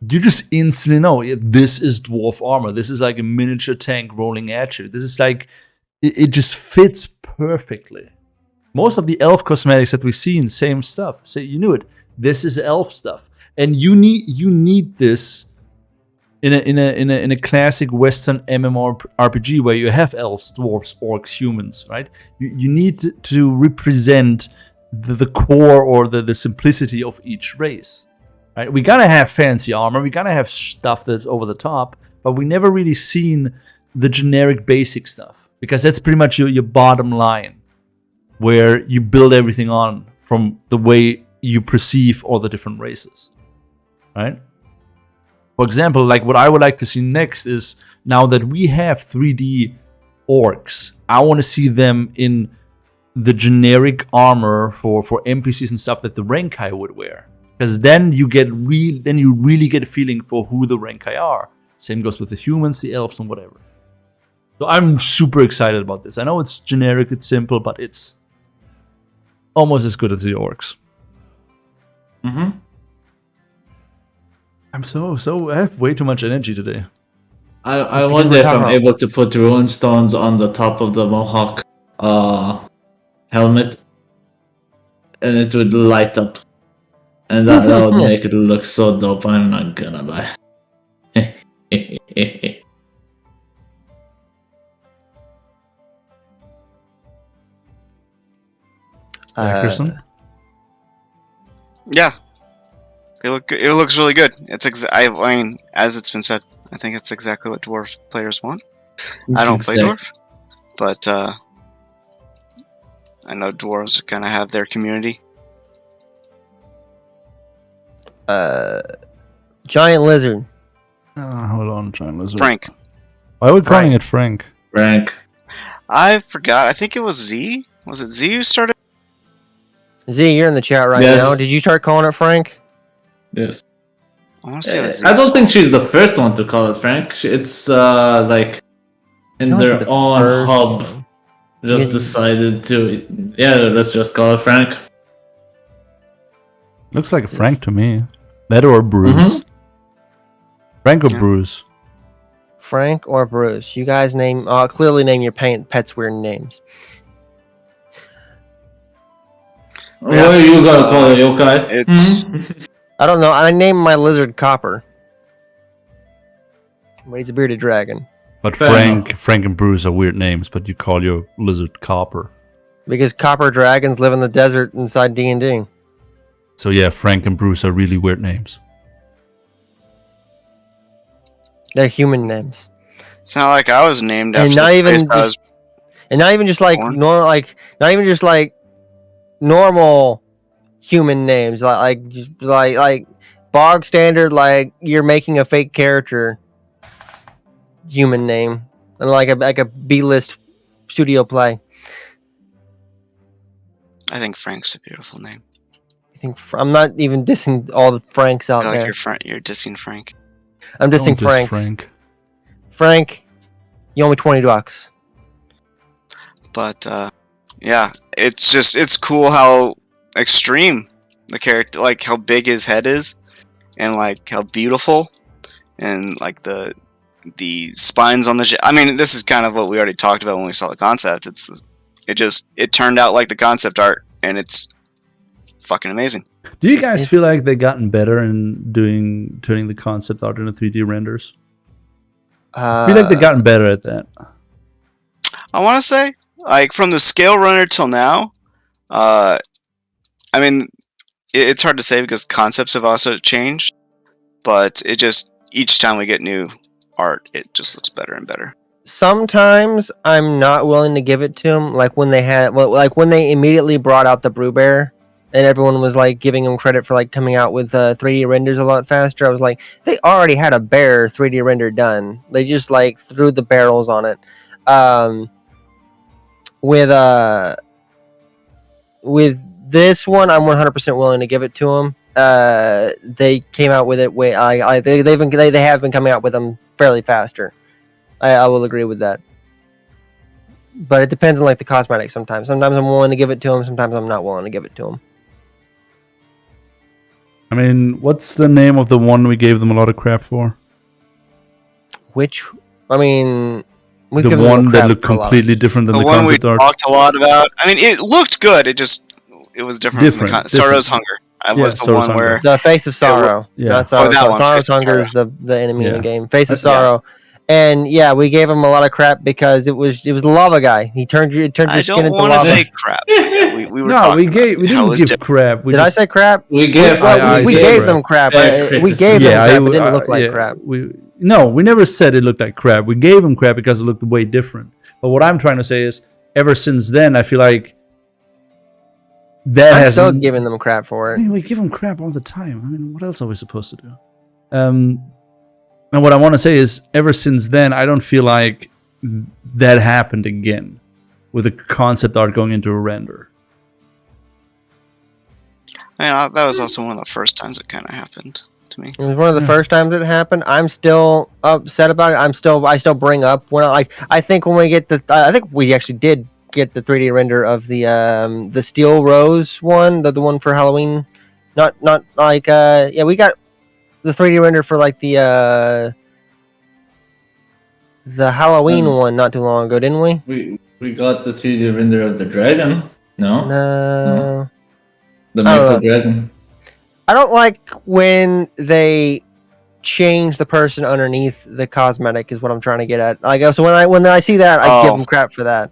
You just instantly know, this is dwarf armor. This is like a miniature tank rolling at you. This is like, it just fits perfectly. Most of the elf cosmetics that we see in same stuff. So you knew it. This is elf stuff, and you need this in a classic Western MMORPG where you have elves, dwarves, orcs, humans, right? You need to represent the core or the simplicity of each race, right? We gotta have fancy armor, we gotta have stuff that's over the top, but we never really seen the generic basic stuff, because that's pretty much your bottom line, where you build everything on from the way you perceive all the different races, right? For example, like, what I would like to see next is, now that we have 3D orcs, I want to see them in the generic armor for NPCs and stuff that the Renkai would wear, because then you really get a feeling for who the Renkai are. Same goes with the humans, the elves, and whatever. So I'm super excited about this. I know it's generic, it's simple, but it's almost as good as the orcs. Mm-hmm. I'm I have way too much energy today. I wonder if I'm able to put rune stones on the top of the Mohawk helmet, and it would light up, and that would make it look so dope. I'm not gonna lie. Ackerson? Yeah, it looks really good. It's I mean, as it's been said, I think it's exactly what dwarf players want. I don't play dwarf, but I know dwarves kind of have their community. Giant lizard. Hold on, giant lizard. Frank. Why are we calling it Frank? Frank. I forgot. I think it was Z. Was it Z who started? Z, you're in the chat right now. Did you start calling it Frank? Yes. I want to say it was Z. I don't think she's the first one to call it Frank. It's like in their own hub. Just decided to. Yeah, let's just call it Frank. Looks like a Frank to me. That or Bruce. Mm-hmm. Frank or Bruce? Frank or Bruce. You guys clearly name your pets weird names. What are you gonna call it, yokai? It's. I don't know. I named my lizard Copper. But he's a bearded dragon. But Frank and Bruce are weird names, but you call your lizard Copper. Because copper dragons live in the desert inside D&D. So yeah, Frank and Bruce are really weird names. They're human names. It's not like I was named after. And not even just like normal human names, like bog standard, like you're making a fake character human name, and like a B-list studio play. I think Frank's a beautiful name. I think I'm not even dissing all the Franks out there. You're dissing Frank. I'm dissing Franks. Frank, you owe me $20. But yeah, it's cool how extreme the character, like how big his head is, and like how beautiful, and like the spines on the ship. I mean, this is kind of what we already talked about when we saw the concept. It turned out like the concept art, and it's fucking amazing. Do you guys feel like they've gotten better in turning the concept art into 3D renders? I feel like they've gotten better at that. I want to say, like, from the scale runner till now, I mean, it's hard to say because concepts have also changed, but it just, each time we get new art, it just looks better and better. Sometimes I'm not willing to give it to them, like when they immediately brought out the Brew Bear, and everyone was like giving them credit for like coming out with 3D renders a lot faster. I was like, they already had a bear 3D render done. They just like threw the barrels on it. With this one, I'm 100% willing to give it to them. They came out with it way. They have been coming out with them fairly faster. I will agree with that. But it depends on like the cosmetics sometimes. Sometimes I'm willing to give it to them. Sometimes I'm not willing to give it to them. I mean, what's the name of the one we gave them a lot of crap for? Which, I mean, we've The given them one that crap looked for a lot. completely different than The the one we concept art. talked a lot about. I mean, it looked good. It was different. From Different. Sorrow's Hunger. I was the Sorrow's one where The Face of Sorrow. Yeah. Not Sorrow. that one, Sorrow's Face of Hunger Sorrow. is the enemy in Yeah. the game. Face of Yeah. Sorrow. And yeah, we gave him a lot of crap because it was the lava guy. He turned your I skin don't into want to lava. say crap. Yeah, we were No, talking we about gave. We how it didn't was give different. crap. Did I say crap? We gave. We said gave crap. them crap. Yeah, We gave them Yeah, crap. It didn't look like yeah, crap. No, we never said it looked like crap. We gave them crap because it looked way different. But what I'm trying to say is, ever since then, I feel like that I'm has. still giving them crap for I it. mean, we give them crap all the time. I mean, what else are we supposed to do? And what I want to say is, ever since then, I don't feel like that happened again with a concept art going into a render. Yeah, that was also one of the first times it kind of happened to me. It was one of the first times it happened. I'm still upset about it. I still bring up when I think when we get I think we actually did get the 3D render of the Steel Rose one, the one for Halloween. Not like yeah, we got the 3D render for like the Halloween one not too long ago, didn't we? We got the 3D render of the dragon. No, No. the I don't maple know. dragon. I don't like when they change the person underneath the cosmetic is what I'm trying to get at. Like, so when I see that, I give Oh. them crap for that.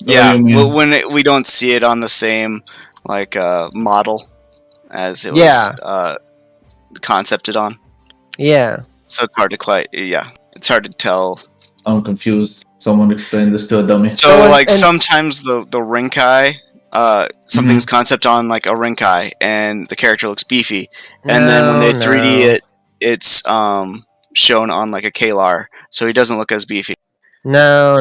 Yeah, you mean? well, we don't see it on the same like model as it was Yeah. concepted on, Yeah. so it's hard to it's hard to tell. I'm confused. Someone explain this to a dummy. So So, like and- sometimes the Rinkai, something's concept on like a Rinkai and the character looks beefy, and then when they 3D it, it's shown on like a Kalar, so he doesn't look as beefy. No.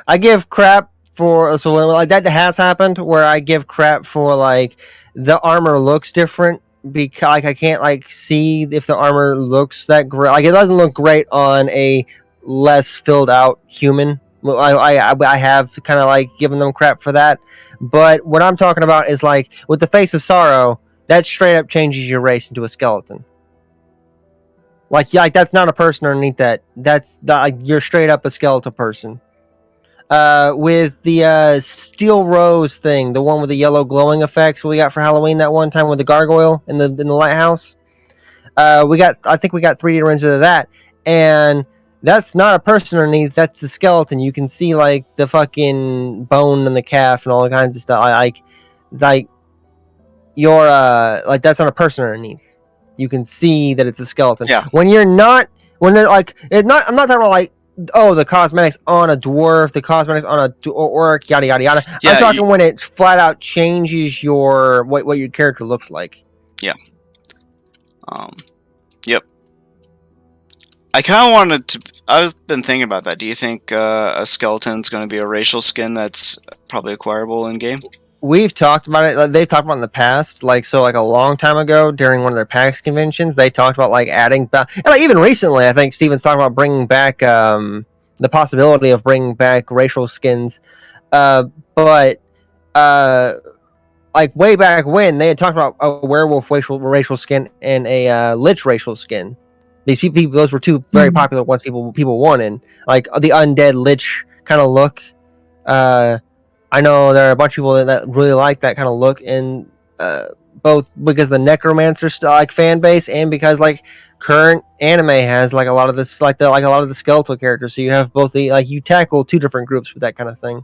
I give crap for so when like that has happened where I give crap for like the armor looks different because like, I can't like see if the armor looks that great. Like it doesn't look great on a less filled out human. Well, I have kind of like given them crap for that, but what I'm talking about is like with the Face of Sorrow, that straight up changes your race into a skeleton. Like that's not a person underneath that. You're straight up a skeletal person. With the Steel Rose thing, the one with the yellow glowing effects we got for Halloween that one time with the gargoyle in the lighthouse. I think we got 3D renders of that, and that's not a person underneath. That's a skeleton. You can see like the fucking bone and the calf and all kinds of stuff. Like you're like that's not a person underneath. You can see that it's a skeleton. Yeah. When they're like, I'm not talking about like, oh, the cosmetics on a dwarf, the cosmetics on a orc, yada yada yada. Yeah, I'm talking when it flat out changes your what your character looks like. Yeah. Yep. I kind of wanted to. I've been thinking about that. Do you think a skeleton's going to be a racial skin that's probably acquirable in game? We've talked about it. Like, they've talked about it in the past, like a long time ago during one of their PAX conventions. They talked about like adding back, and like, even recently, I think Steven's talking about bringing back the possibility of bringing back racial skins. But like way back when they had talked about a werewolf racial skin and a lich racial skin. These people, those were two very popular ones. People wanted like the undead lich kind of look. I know there are a bunch of people that really like that kind of look, and both because the Necromancer like fan base and because like current anime has like a lot of this like a lot of the skeletal characters. So you have both the like you tackle two different groups with that kind of thing.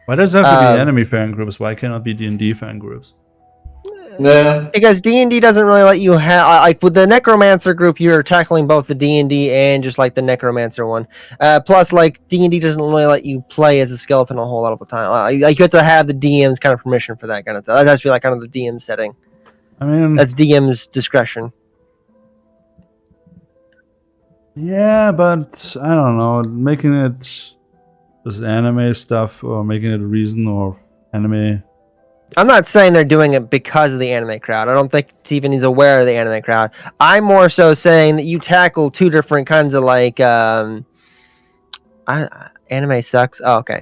Why does it have to be anime fan groups? Why can't it be D&D fan groups? Yeah. Because D&D doesn't really let you have like with the Necromancer group, you're tackling both the D&D and just like the Necromancer one. Plus, like D&D doesn't really let you play as a skeleton a whole lot of the time. Like you have to have the DM's kind of permission for that kind of thing. That has to be like kind of the DM setting. I mean, That's DM's discretion. yeah, but I don't know, making it just anime stuff or making it a reason or anime. I'm not saying they're doing it because of the anime crowd. I don't think Steven is aware of the anime crowd. I'm more so saying that you tackle two different kinds of like anime sucks. Oh, okay.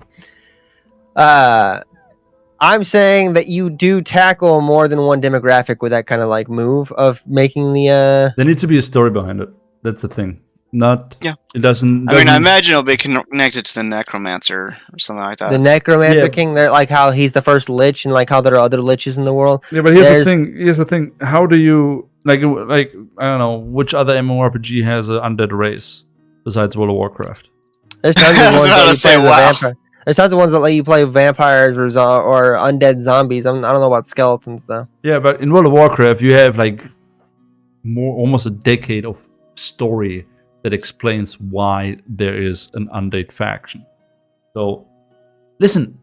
I'm saying that you do tackle more than one demographic with that kind of like move of making the There needs to be a story behind it. That's the thing. Not Yeah. It doesn't. I mean, I imagine it'll be connected to the Necromancer or something like that. the Necromancer Yeah. King. They're like how he's the first lich and like how there are other liches in the world. Yeah, but here's the There's- thing. Here's the thing. How do you like I don't know which other MMORPG has an undead race besides World of Warcraft? There's tons I of was ones about that to you say, play as a wow. vampire. There's tons of ones that let you play vampires or undead zombies. I don't know about skeletons though. Yeah, but in World of Warcraft, you have like almost a decade of story that explains why there is an undead faction. So, listen,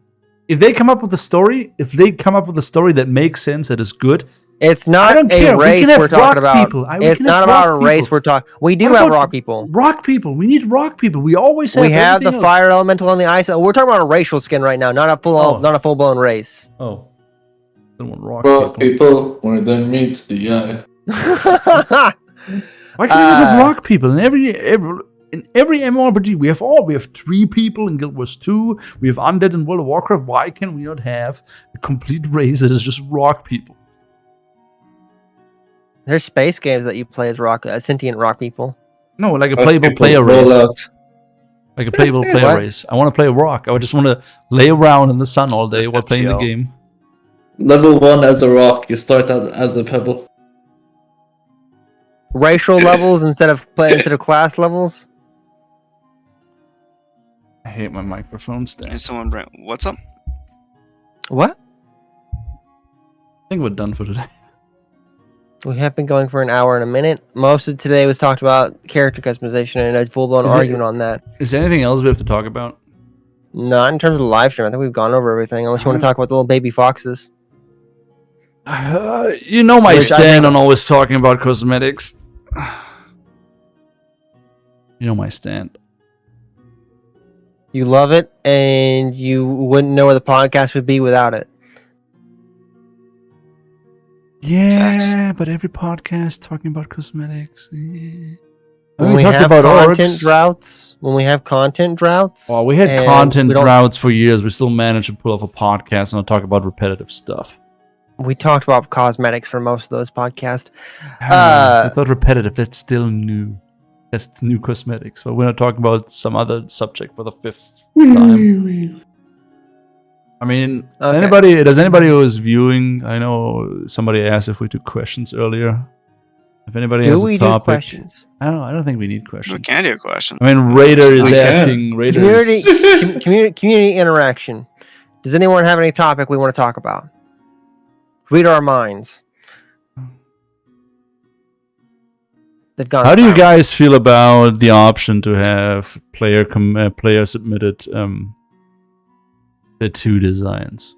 if they come up with a story, that makes sense, that is good, It's I not don't a care. We race can have we're talking rock about. people. We It's can not have about a rock race people. we're talking. We do What have about rock people. Rock people. We need rock people. We always have. We have the everything else. fire elemental and the ice. We're talking about a racial skin right now, not a full blown race. Oh, I don't want rock Rock people. people, where then meets the eye. Why can't we have rock people in every MMORPG? We have 3 people in Guild Wars 2. We have undead in World of Warcraft. Why can we not have a complete race that is just rock people? There's space games that you play as sentient rock people. No, like a Rock playable people player roll race. out. Like a playable player What? race. I want to play rock. I just want to lay around in the sun all day while playing the FTL. game. Level 1 as a rock, you start out as a pebble. Racial levels instead of class levels. I hate my microphone stand. Can someone bring what's up? What? I think we're done for today. We have been going for an hour and a minute. Most of today was talked about character customization and a full blown Is it- argument on that. Is there anything else we have to talk about? Not in terms of the live stream. I think we've gone over everything. Unless you want to talk about the little baby foxes. You know my Which I stand think- on always talking about cosmetics. You know my stand. You love it, and you wouldn't know where the podcast would be without it. Yeah, but every podcast talking about cosmetics. Yeah. When we we talked have about content orcs. droughts, Oh, we had and content we don't- droughts for years. We still managed to pull off a podcast and talk about repetitive stuff. We talked about cosmetics for most of those podcasts. I thought repetitive. That's still new. That's new cosmetics. But we're not talking about some other subject for the 5th time. I mean, Okay. does anybody who is viewing? I know somebody asked if we took questions earlier. If anybody Do has we a do topic, questions? I don't think we need We questions. can do a question. I mean, Raider is We can. asking. Raider Community, is, community interaction. Does anyone have any topic we want to talk about? Read our minds. They've gone. how do you silent. guys feel about the option to have player submitted tattoo designs?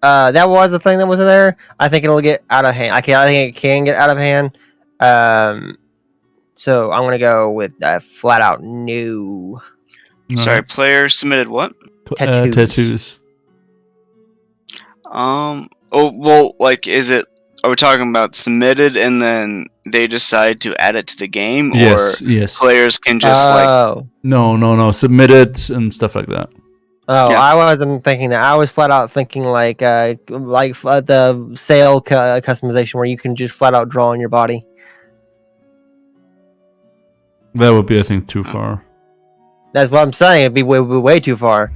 That was the thing that was in there. I think it'll get out of hand. I think it can get out of hand. So I'm gonna go with flat out no. Sorry, player submitted what? Tattoos. Tattoos. Oh well, like, is it? Are we talking about submitted and then they decide to add it to the game, Yes, or yes. players can just like? Oh. No. Submitted and stuff like that. Oh, Yeah. I wasn't thinking that. I was flat out thinking like the sale customization where you can just flat out draw on your body. That would be, I think, too far. That's what I'm saying. It'd be way too far.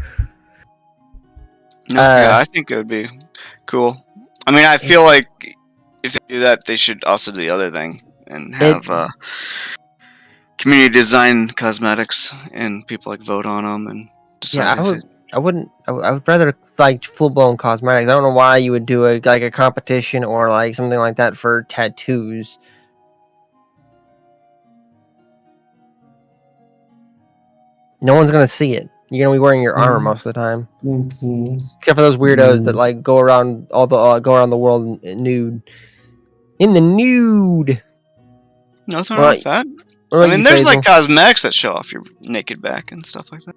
No, yeah, I think it would be cool. I mean, I feel like if they do that, they should also do the other thing and have community design cosmetics and people like vote on them and decide Yeah, I would rather like full blown cosmetics. I don't know why you would do a competition or like something like that for tattoos. No one's gonna see it. You're gonna be wearing your armor most of the time, except for those weirdos that like go around the world nude, in the nude. Nothing wrong with that. I mean, there's like cosmetics that show off your naked back and stuff like that.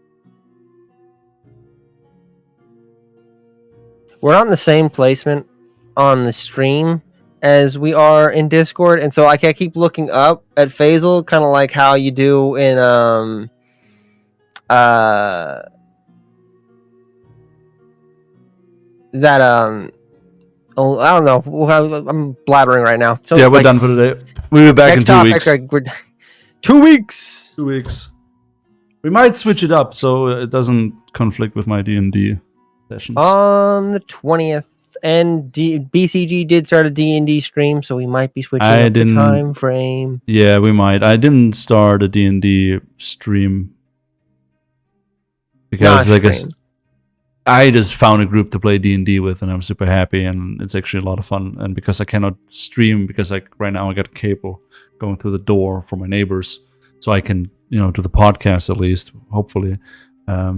We're on the same placement on the stream as we are in Discord, and so I can't keep looking up at Faisal, kind of like how you do in oh, I don't know. I'm blabbering right now. So yeah, we're done for today. We'll be back in 2 weeks. 2 weeks. 2 weeks. We might switch it up so it doesn't conflict with my D&D sessions. On the 20th, and BCG did start a D&D stream, so we might be switching up the time frame. Yeah, we might. I didn't start a D&D stream because I just found a group to play D&D with, and I'm super happy, and it's actually a lot of fun. And because I cannot stream, because like right now I got a cable going through the door for my neighbors, so I can do the podcast at least, hopefully.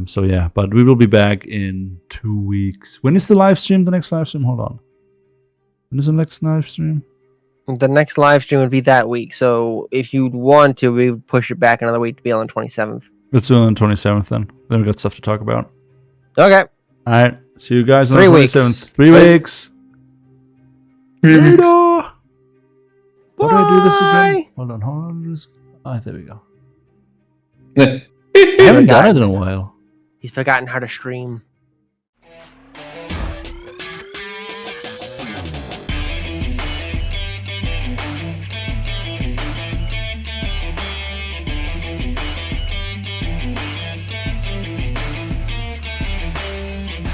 So yeah, but we will be back in 2 weeks. When is the live stream? The next live stream? Hold on. When is the next live stream? The next live stream would be that week. So if you'd want to, we would push it back another week to be on the 27th. Let's do it on the 27th then. Then we got stuff to talk about. Okay. All right. See you guys on 3 the weeks. 27th. 3 weeks. Later. How do I do this again? Hold on. Oh, there we go. I haven't done it in a while. He's forgotten how to stream.